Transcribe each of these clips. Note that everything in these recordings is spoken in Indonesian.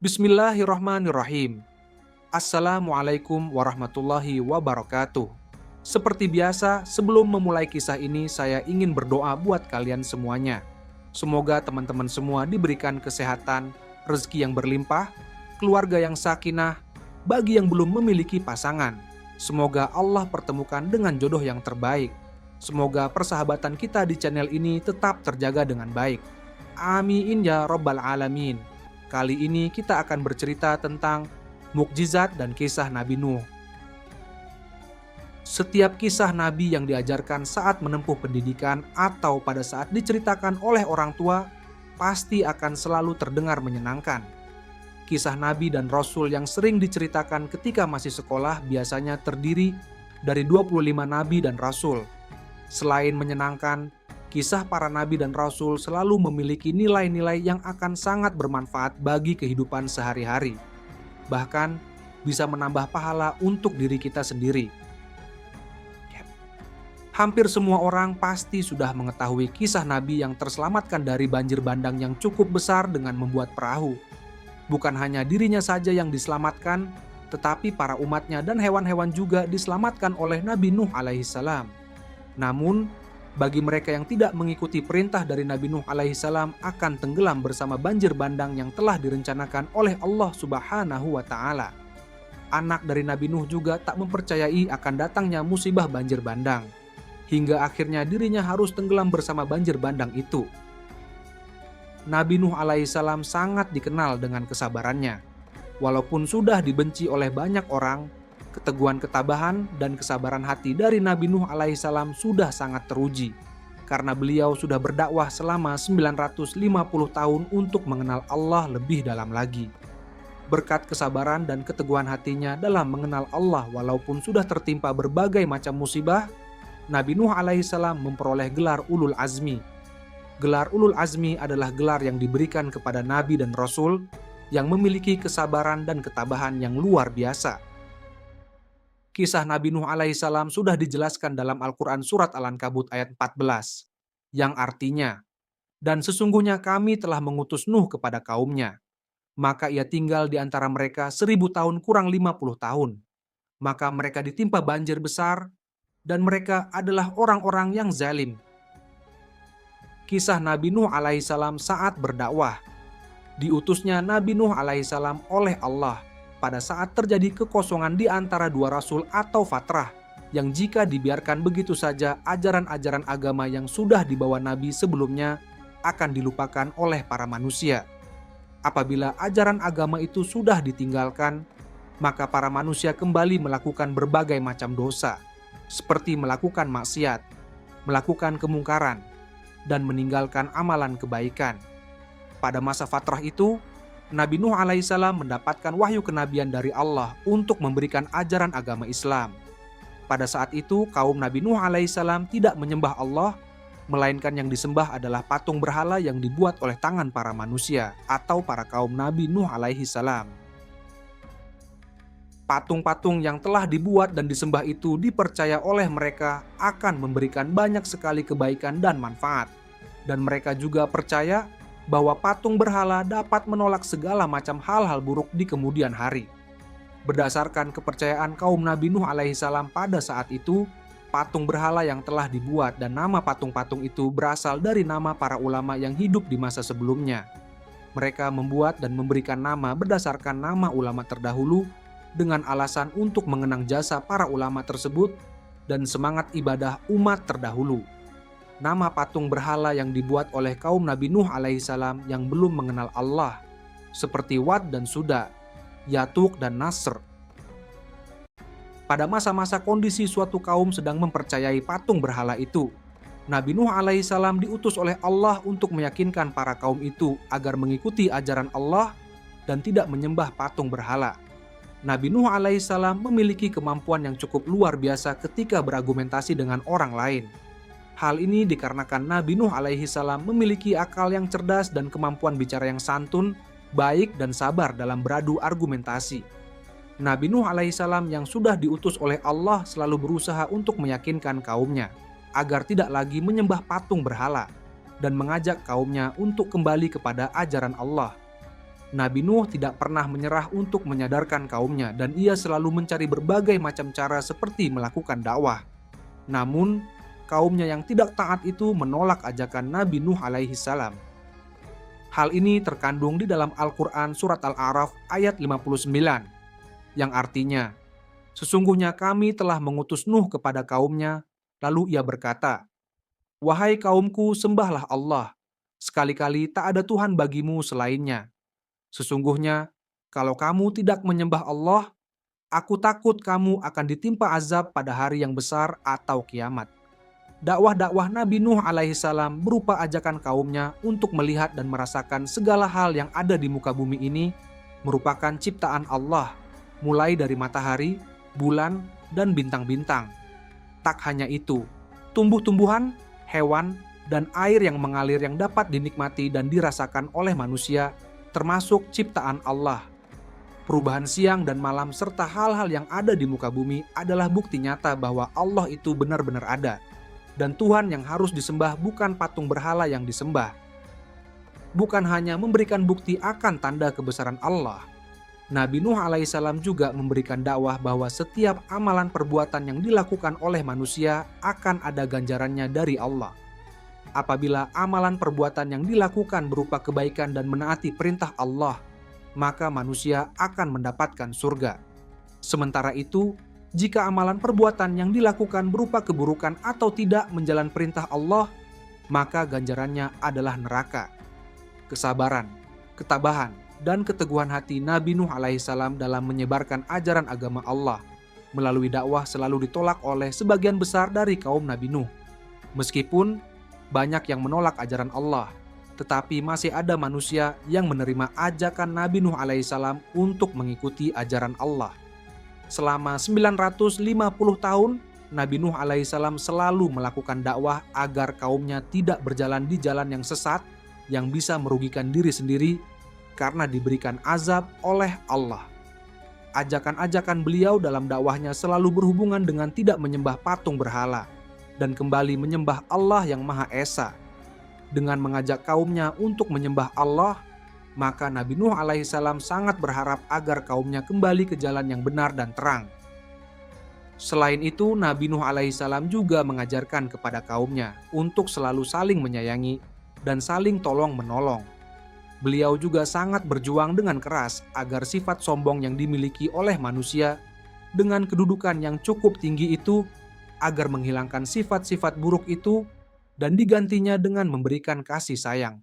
Bismillahirrahmanirrahim. Assalamualaikum warahmatullahi wabarakatuh. Seperti biasa, sebelum memulai kisah ini, saya ingin berdoa buat kalian semuanya. Semoga teman-teman semua diberikan kesehatan, rezeki yang berlimpah, keluarga yang sakinah, bagi yang belum memiliki pasangan. Semoga Allah pertemukan dengan jodoh yang terbaik. Semoga persahabatan kita di channel ini tetap terjaga dengan baik. Amin ya rabbal alamin. Kali ini kita akan bercerita tentang mukjizat dan kisah Nabi Nuh. Setiap kisah Nabi yang diajarkan saat menempuh pendidikan atau pada saat diceritakan oleh orang tua pasti akan selalu terdengar menyenangkan. Kisah Nabi dan Rasul yang sering diceritakan ketika masih sekolah biasanya terdiri dari 25 Nabi dan Rasul. Selain menyenangkan, kisah para nabi dan rasul selalu memiliki nilai-nilai yang akan sangat bermanfaat bagi kehidupan sehari-hari. Bahkan bisa menambah pahala untuk diri kita sendiri. Hampir semua orang pasti sudah mengetahui kisah nabi yang terselamatkan dari banjir bandang yang cukup besar dengan membuat perahu. Bukan hanya dirinya saja yang diselamatkan, tetapi para umatnya dan hewan-hewan juga diselamatkan oleh Nabi Nuh alaihissalam. Namun, bagi mereka yang tidak mengikuti perintah dari Nabi Nuh alaihissalam akan tenggelam bersama banjir bandang yang telah direncanakan oleh Allah Subhanahu wa Ta'ala. Anak dari Nabi Nuh juga tak mempercayai akan datangnya musibah banjir bandang, hingga akhirnya dirinya harus tenggelam bersama banjir bandang itu. Nabi Nuh alaihissalam sangat dikenal dengan kesabarannya. Walaupun sudah dibenci oleh banyak orang, keteguhan ketabahan dan kesabaran hati dari Nabi Nuh alaihissalam sudah sangat teruji, karena beliau sudah berdakwah selama 950 tahun untuk mengenal Allah lebih dalam lagi. Berkat kesabaran dan keteguhan hatinya dalam mengenal Allah walaupun sudah tertimpa berbagai macam musibah, Nabi Nuh alaihissalam memperoleh gelar Ulul Azmi. Gelar Ulul Azmi adalah gelar yang diberikan kepada Nabi dan Rasul yang memiliki kesabaran dan ketabahan yang luar biasa. Kisah Nabi Nuh alaihissalam sudah dijelaskan dalam Al-Quran Surat Al-Ankabut ayat 14, yang artinya, "Dan sesungguhnya kami telah mengutus Nuh kepada kaumnya, maka ia tinggal di antara mereka 1000 tahun kurang 50 tahun. Maka mereka ditimpa banjir besar, dan mereka adalah orang-orang yang zalim." Kisah Nabi Nuh alaihissalam saat berdakwah. Diutusnya Nabi Nuh alaihissalam oleh Allah pada saat terjadi kekosongan di antara dua rasul atau fatrah, yang jika dibiarkan begitu saja ajaran-ajaran agama yang sudah dibawa Nabi sebelumnya akan dilupakan oleh para manusia. Apabila ajaran agama itu sudah ditinggalkan, maka para manusia kembali melakukan berbagai macam dosa, seperti melakukan maksiat, melakukan kemungkaran, dan meninggalkan amalan kebaikan. Pada masa fatrah itu, Nabi Nuh alaihissalam mendapatkan wahyu kenabian dari Allah untuk memberikan ajaran agama Islam. Pada saat itu, kaum Nabi Nuh alaihissalam tidak menyembah Allah, melainkan yang disembah adalah patung berhala yang dibuat oleh tangan para manusia atau para kaum Nabi Nuh alaihissalam. Patung-patung yang telah dibuat dan disembah itu dipercaya oleh mereka akan memberikan banyak sekali kebaikan dan manfaat. Dan mereka juga percaya bahwa patung berhala dapat menolak segala macam hal-hal buruk di kemudian hari. Berdasarkan kepercayaan kaum Nabi Nuh alaihissalam pada saat itu, patung berhala yang telah dibuat dan nama patung-patung itu berasal dari nama para ulama yang hidup di masa sebelumnya. Mereka membuat dan memberikan nama berdasarkan nama ulama terdahulu dengan alasan untuk mengenang jasa para ulama tersebut dan semangat ibadah umat terdahulu. Nama patung berhala yang dibuat oleh kaum Nabi Nuh alaihissalam yang belum mengenal Allah, seperti Wad dan Suda, Yatuk dan Nasr. Pada masa-masa kondisi suatu kaum sedang mempercayai patung berhala itu, Nabi Nuh alaihissalam diutus oleh Allah untuk meyakinkan para kaum itu agar mengikuti ajaran Allah dan tidak menyembah patung berhala. Nabi Nuh alaihissalam memiliki kemampuan yang cukup luar biasa ketika berargumentasi dengan orang lain. Hal ini dikarenakan Nabi Nuh alaihissalam memiliki akal yang cerdas dan kemampuan bicara yang santun, baik dan sabar dalam beradu argumentasi. Nabi Nuh alaihissalam yang sudah diutus oleh Allah selalu berusaha untuk meyakinkan kaumnya agar tidak lagi menyembah patung berhala dan mengajak kaumnya untuk kembali kepada ajaran Allah. Nabi Nuh tidak pernah menyerah untuk menyadarkan kaumnya dan ia selalu mencari berbagai macam cara seperti melakukan dakwah. Namun, kaumnya yang tidak taat itu menolak ajakan Nabi Nuh alaihi salam. Hal ini terkandung di dalam Al-Quran surat Al-A'raf ayat 59, yang artinya, sesungguhnya kami telah mengutus Nuh kepada kaumnya, lalu ia berkata, "Wahai kaumku, sembahlah Allah, sekali-kali tak ada Tuhan bagimu selainnya. Sesungguhnya, kalau kamu tidak menyembah Allah, aku takut kamu akan ditimpa azab pada hari yang besar atau kiamat." Dakwah-dakwah Nabi Nuh alaihissalam berupa ajakan kaumnya untuk melihat dan merasakan segala hal yang ada di muka bumi ini merupakan ciptaan Allah, mulai dari matahari, bulan, dan bintang-bintang. Tak hanya itu, tumbuh-tumbuhan, hewan, dan air yang mengalir yang dapat dinikmati dan dirasakan oleh manusia, termasuk ciptaan Allah. Perubahan siang dan malam serta hal-hal yang ada di muka bumi adalah bukti nyata bahwa Allah itu benar-benar ada. Dan Tuhan yang harus disembah bukan patung berhala yang disembah. Bukan hanya memberikan bukti akan tanda kebesaran Allah, Nabi Nuh alaihissalam juga memberikan dakwah bahwa setiap amalan perbuatan yang dilakukan oleh manusia akan ada ganjarannya dari Allah. Apabila amalan perbuatan yang dilakukan berupa kebaikan dan menaati perintah Allah, maka manusia akan mendapatkan surga. Sementara itu, jika amalan perbuatan yang dilakukan berupa keburukan atau tidak menjalan perintah Allah, maka ganjarannya adalah neraka. Kesabaran, ketabahan, dan keteguhan hati Nabi Nuh alaihissalam dalam menyebarkan ajaran agama Allah melalui dakwah selalu ditolak oleh sebagian besar dari kaum Nabi Nuh. Meskipun banyak yang menolak ajaran Allah, tetapi masih ada manusia yang menerima ajakan Nabi Nuh alaihissalam untuk mengikuti ajaran Allah. Selama 950 tahun, Nabi Nuh alaihissalam selalu melakukan dakwah agar kaumnya tidak berjalan di jalan yang sesat, yang bisa merugikan diri sendiri karena diberikan azab oleh Allah. Ajakan-ajakan beliau dalam dakwahnya selalu berhubungan dengan tidak menyembah patung berhala dan kembali menyembah Allah yang Maha Esa. Dengan mengajak kaumnya untuk menyembah Allah, maka Nabi Nuh alaihissalam sangat berharap agar kaumnya kembali ke jalan yang benar dan terang. Selain itu, Nabi Nuh alaihissalam juga mengajarkan kepada kaumnya untuk selalu saling menyayangi dan saling tolong-menolong. Beliau juga sangat berjuang dengan keras agar sifat sombong yang dimiliki oleh manusia dengan kedudukan yang cukup tinggi itu, agar menghilangkan sifat-sifat buruk itu dan digantinya dengan memberikan kasih sayang.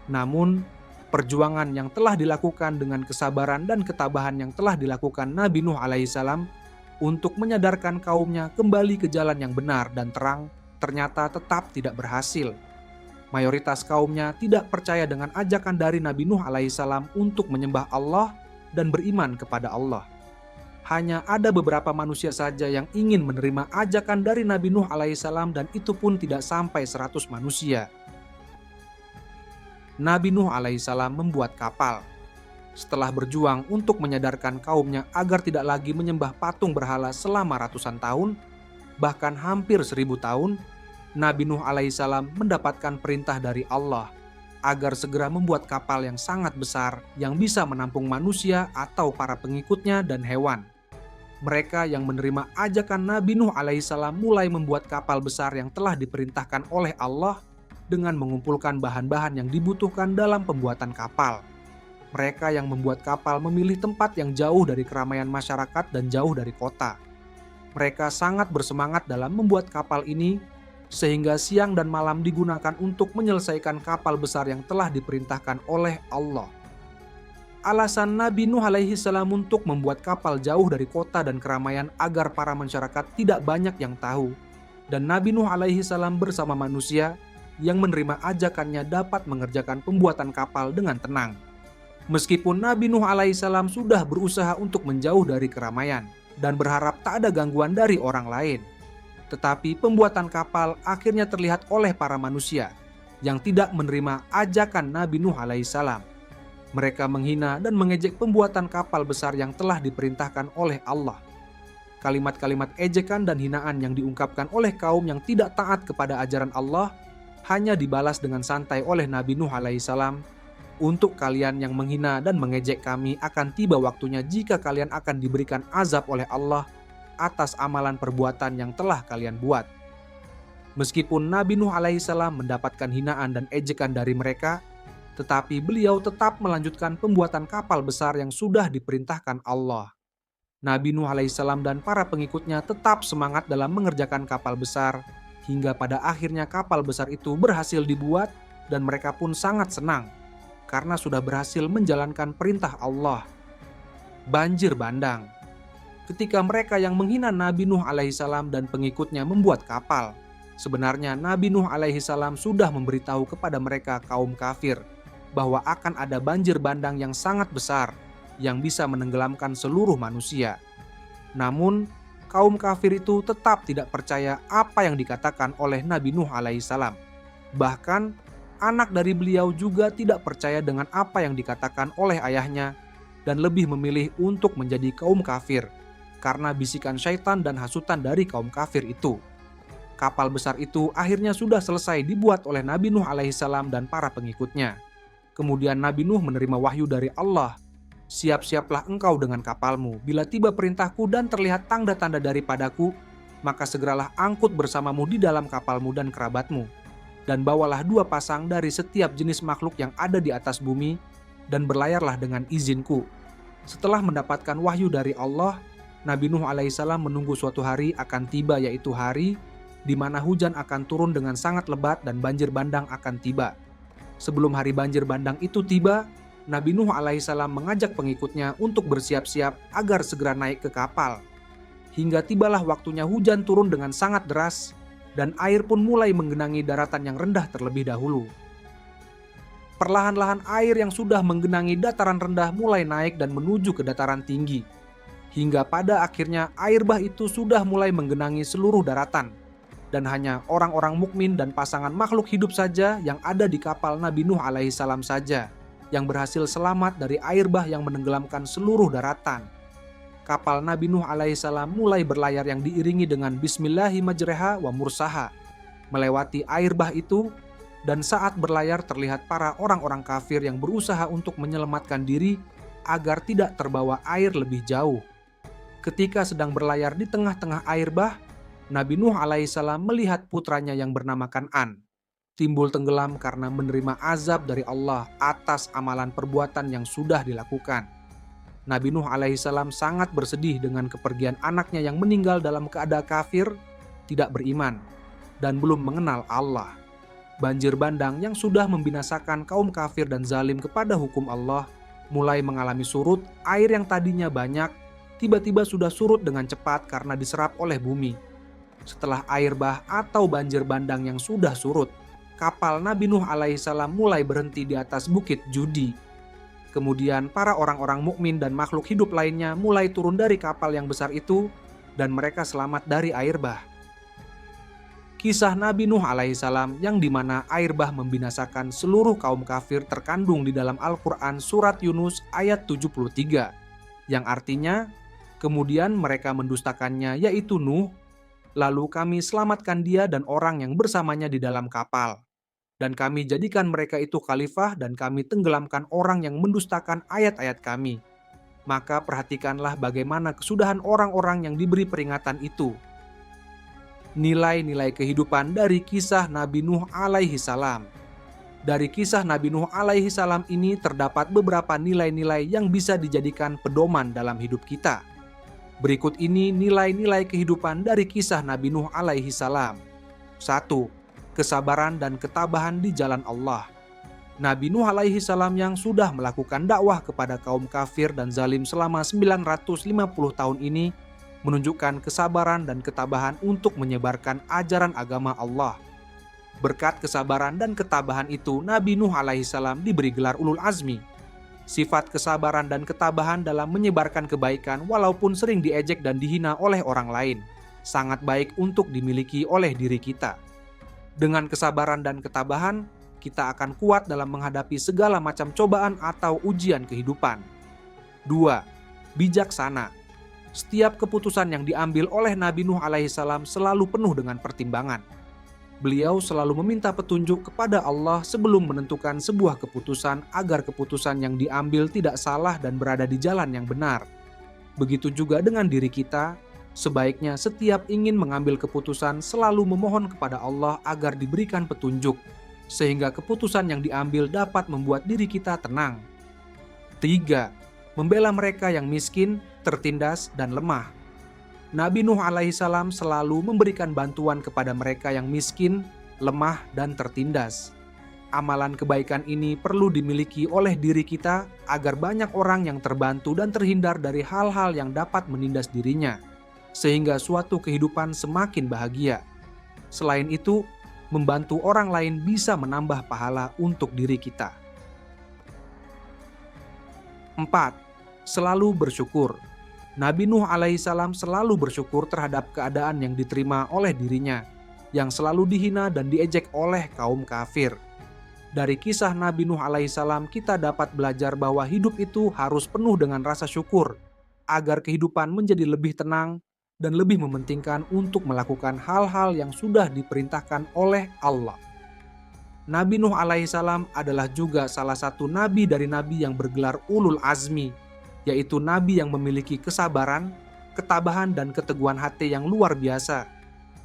Namun, perjuangan yang telah dilakukan dengan kesabaran dan ketabahan yang telah dilakukan Nabi Nuh alaihissalam untuk menyadarkan kaumnya kembali ke jalan yang benar dan terang ternyata tetap tidak berhasil. Mayoritas kaumnya tidak percaya dengan ajakan dari Nabi Nuh alaihissalam untuk menyembah Allah dan beriman kepada Allah. Hanya ada beberapa manusia saja yang ingin menerima ajakan dari Nabi Nuh alaihissalam dan itu pun tidak sampai 100 manusia. Nabi Nuh alaihissalam membuat kapal. Setelah berjuang untuk menyadarkan kaumnya agar tidak lagi menyembah patung berhala selama ratusan tahun, bahkan hampir 1000 tahun, Nabi Nuh alaihissalam mendapatkan perintah dari Allah agar segera membuat kapal yang sangat besar yang bisa menampung manusia atau para pengikutnya dan hewan. Mereka yang menerima ajakan Nabi Nuh alaihissalam mulai membuat kapal besar yang telah diperintahkan oleh Allah dengan mengumpulkan bahan-bahan yang dibutuhkan dalam pembuatan kapal. Mereka yang membuat kapal memilih tempat yang jauh dari keramaian masyarakat dan jauh dari kota. Mereka sangat bersemangat dalam membuat kapal ini, sehingga siang dan malam digunakan untuk menyelesaikan kapal besar yang telah diperintahkan oleh Allah. Alasan Nabi Nuh alaihissalam untuk membuat kapal jauh dari kota dan keramaian agar para masyarakat tidak banyak yang tahu, dan Nabi Nuh alaihissalam bersama manusia yang menerima ajakannya dapat mengerjakan pembuatan kapal dengan tenang. Meskipun Nabi Nuh alaihissalam sudah berusaha untuk menjauh dari keramaian dan berharap tak ada gangguan dari orang lain, tetapi pembuatan kapal akhirnya terlihat oleh para manusia yang tidak menerima ajakan Nabi Nuh alaihissalam. Mereka menghina dan mengejek pembuatan kapal besar yang telah diperintahkan oleh Allah. Kalimat-kalimat ejekan dan hinaan yang diungkapkan oleh kaum yang tidak taat kepada ajaran Allah hanya dibalas dengan santai oleh Nabi Nuh alaihissalam Untuk kalian yang menghina dan mengejek kami, akan tiba waktunya jika kalian akan diberikan azab oleh Allah atas amalan perbuatan yang telah kalian buat. Meskipun Nabi Nuh alaihissalam mendapatkan hinaan dan ejekan dari mereka, tetapi beliau tetap melanjutkan pembuatan kapal besar yang sudah diperintahkan Allah. Nabi Nuh alaihissalam dan para pengikutnya tetap semangat dalam mengerjakan kapal besar, hingga pada akhirnya kapal besar itu berhasil dibuat dan mereka pun sangat senang karena sudah berhasil menjalankan perintah Allah. Banjir bandang. Ketika mereka yang menghina Nabi Nuh alaihissalam dan pengikutnya membuat kapal, sebenarnya Nabi Nuh alaihissalam sudah memberitahu kepada mereka kaum kafir bahwa akan ada banjir bandang yang sangat besar yang bisa menenggelamkan seluruh manusia. Namun, kaum kafir itu tetap tidak percaya apa yang dikatakan oleh Nabi Nuh alaihissalam. Bahkan, anak dari beliau juga tidak percaya dengan apa yang dikatakan oleh ayahnya dan lebih memilih untuk menjadi kaum kafir karena bisikan syaitan dan hasutan dari kaum kafir itu. Kapal besar itu akhirnya sudah selesai dibuat oleh Nabi Nuh alaihissalam dan para pengikutnya. Kemudian Nabi Nuh menerima wahyu dari Allah. Siap-siaplah engkau dengan kapalmu. Bila tiba perintahku dan terlihat tanda-tanda daripadaku, maka segeralah angkut bersamamu di dalam kapalmu dan kerabatmu. Dan bawalah 2 pasang dari setiap jenis makhluk yang ada di atas bumi, dan berlayarlah dengan izinku. Setelah mendapatkan wahyu dari Allah, Nabi Nuh alaihissalam menunggu suatu hari akan tiba, yaitu hari di mana hujan akan turun dengan sangat lebat dan banjir bandang akan tiba. Sebelum hari banjir bandang itu tiba, Nabi Nuh alaihissalam mengajak pengikutnya untuk bersiap-siap agar segera naik ke kapal. Hingga tibalah waktunya hujan turun dengan sangat deras, dan air pun mulai menggenangi daratan yang rendah terlebih dahulu. Perlahan-lahan air yang sudah menggenangi dataran rendah mulai naik dan menuju ke dataran tinggi. Hingga pada akhirnya air bah itu sudah mulai menggenangi seluruh daratan. Dan hanya orang-orang mukmin dan pasangan makhluk hidup saja yang ada di kapal Nabi Nuh alaihissalam saja yang berhasil selamat dari air bah yang menenggelamkan seluruh daratan. Kapal Nabi Nuh alaihissalam mulai berlayar yang diiringi dengan Bismillahi majreha wa mursaha, melewati air bah itu, dan saat berlayar terlihat para orang-orang kafir yang berusaha untuk menyelamatkan diri agar tidak terbawa air lebih jauh. Ketika sedang berlayar di tengah-tengah air bah, Nabi Nuh alaihissalam melihat putranya yang bernama Kan'an timbul tenggelam karena menerima azab dari Allah atas amalan perbuatan yang sudah dilakukan. Nabi Nuh alaihissalam sangat bersedih dengan kepergian anaknya yang meninggal dalam keadaan kafir, tidak beriman, dan belum mengenal Allah. Banjir bandang yang sudah membinasakan kaum kafir dan zalim kepada hukum Allah mulai mengalami surut. Air yang tadinya banyak tiba-tiba sudah surut dengan cepat karena diserap oleh bumi. Setelah air bah atau banjir bandang yang sudah surut, kapal Nabi Nuh alaihissalam mulai berhenti di atas bukit Judi. Kemudian para orang-orang mukmin dan makhluk hidup lainnya mulai turun dari kapal yang besar itu dan mereka selamat dari air bah. Kisah Nabi Nuh alaihissalam yang dimana air bah membinasakan seluruh kaum kafir terkandung di dalam Al-Quran surat Yunus ayat 73, yang artinya, kemudian mereka mendustakannya yaitu Nuh, lalu kami selamatkan dia dan orang yang bersamanya di dalam kapal. Dan kami jadikan mereka itu khalifah dan kami tenggelamkan orang yang mendustakan ayat-ayat kami. Maka perhatikanlah bagaimana kesudahan orang-orang yang diberi peringatan itu. Nilai-nilai kehidupan dari kisah Nabi Nuh alaihi salam. Dari kisah Nabi Nuh alaihi salam ini terdapat beberapa nilai-nilai yang bisa dijadikan pedoman dalam hidup kita. Berikut ini nilai-nilai kehidupan dari kisah Nabi Nuh alaihi salam. 1. Kesabaran dan ketabahan di jalan Allah. Nabi Nuh alaihi salam yang sudah melakukan dakwah kepada kaum kafir dan zalim selama 950 tahun ini menunjukkan kesabaran dan ketabahan untuk menyebarkan ajaran agama Allah. Berkat kesabaran dan ketabahan itu, Nabi Nuh alaihi salam diberi gelar ulul azmi. Sifat kesabaran dan ketabahan dalam menyebarkan kebaikan walaupun sering diejek dan dihina oleh orang lain, sangat baik untuk dimiliki oleh diri kita. Dengan kesabaran dan ketabahan, kita akan kuat dalam menghadapi segala macam cobaan atau ujian kehidupan. 2. Bijaksana. Setiap keputusan yang diambil oleh Nabi Nuh alaihissalam selalu penuh dengan pertimbangan. Beliau selalu meminta petunjuk kepada Allah sebelum menentukan sebuah keputusan agar keputusan yang diambil tidak salah dan berada di jalan yang benar. Begitu juga dengan diri kita, sebaiknya setiap ingin mengambil keputusan selalu memohon kepada Allah agar diberikan petunjuk, sehingga keputusan yang diambil dapat membuat diri kita tenang. 3. Membela mereka yang miskin, tertindas, dan lemah. Nabi Nuh alaihissalam selalu memberikan bantuan kepada mereka yang miskin, lemah, dan tertindas. Amalan kebaikan ini perlu dimiliki oleh diri kita agar banyak orang yang terbantu dan terhindar dari hal-hal yang dapat menindas dirinya, sehingga suatu kehidupan semakin bahagia. Selain itu, membantu orang lain bisa menambah pahala untuk diri kita. 4. Selalu bersyukur. Nabi Nuh alaihissalam selalu bersyukur terhadap keadaan yang diterima oleh dirinya, yang selalu dihina dan diejek oleh kaum kafir. Dari kisah Nabi Nuh alaihissalam kita dapat belajar bahwa hidup itu harus penuh dengan rasa syukur, agar kehidupan menjadi lebih tenang dan lebih mementingkan untuk melakukan hal-hal yang sudah diperintahkan oleh Allah. Nabi Nuh alaihissalam adalah juga salah satu nabi dari nabi yang bergelar ulul azmi, yaitu nabi yang memiliki kesabaran, ketabahan, dan keteguhan hati yang luar biasa.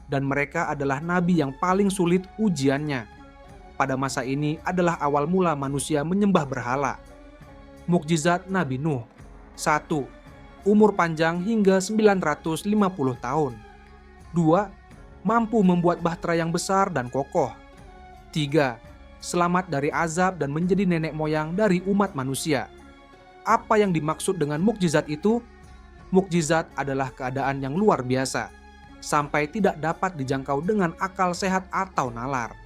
Dan mereka adalah nabi yang paling sulit ujiannya. Pada masa ini adalah awal mula manusia menyembah berhala. Mukjizat Nabi Nuh. 1. Umur panjang hingga 950 tahun. 2. Mampu membuat bahtera yang besar dan kokoh. 3. Selamat dari azab dan menjadi nenek moyang dari umat manusia. Apa yang dimaksud dengan mukjizat itu? Mukjizat adalah keadaan yang luar biasa, sampai tidak dapat dijangkau dengan akal sehat atau nalar.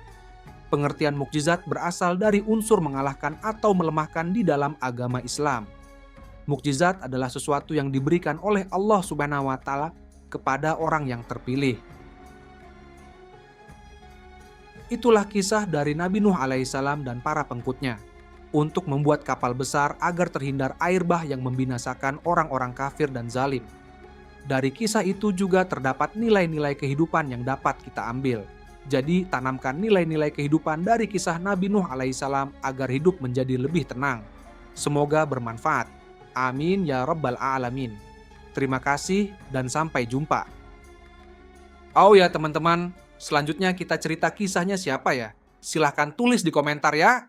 Pengertian mukjizat berasal dari unsur mengalahkan atau melemahkan di dalam agama Islam. Mukjizat adalah sesuatu yang diberikan oleh Allah Subhanahu wa Ta'ala kepada orang yang terpilih. Itulah kisah dari Nabi Nuh alaihissalam dan para pengikutnya untuk membuat kapal besar agar terhindar air bah yang membinasakan orang-orang kafir dan zalim. Dari kisah itu juga terdapat nilai-nilai kehidupan yang dapat kita ambil. Jadi tanamkan nilai-nilai kehidupan dari kisah Nabi Nuh alaihissalam agar hidup menjadi lebih tenang. Semoga bermanfaat. Amin ya rabbal alamin. Terima kasih dan sampai jumpa. Oh ya teman-teman, selanjutnya kita cerita kisahnya siapa ya? Silahkan tulis di komentar ya.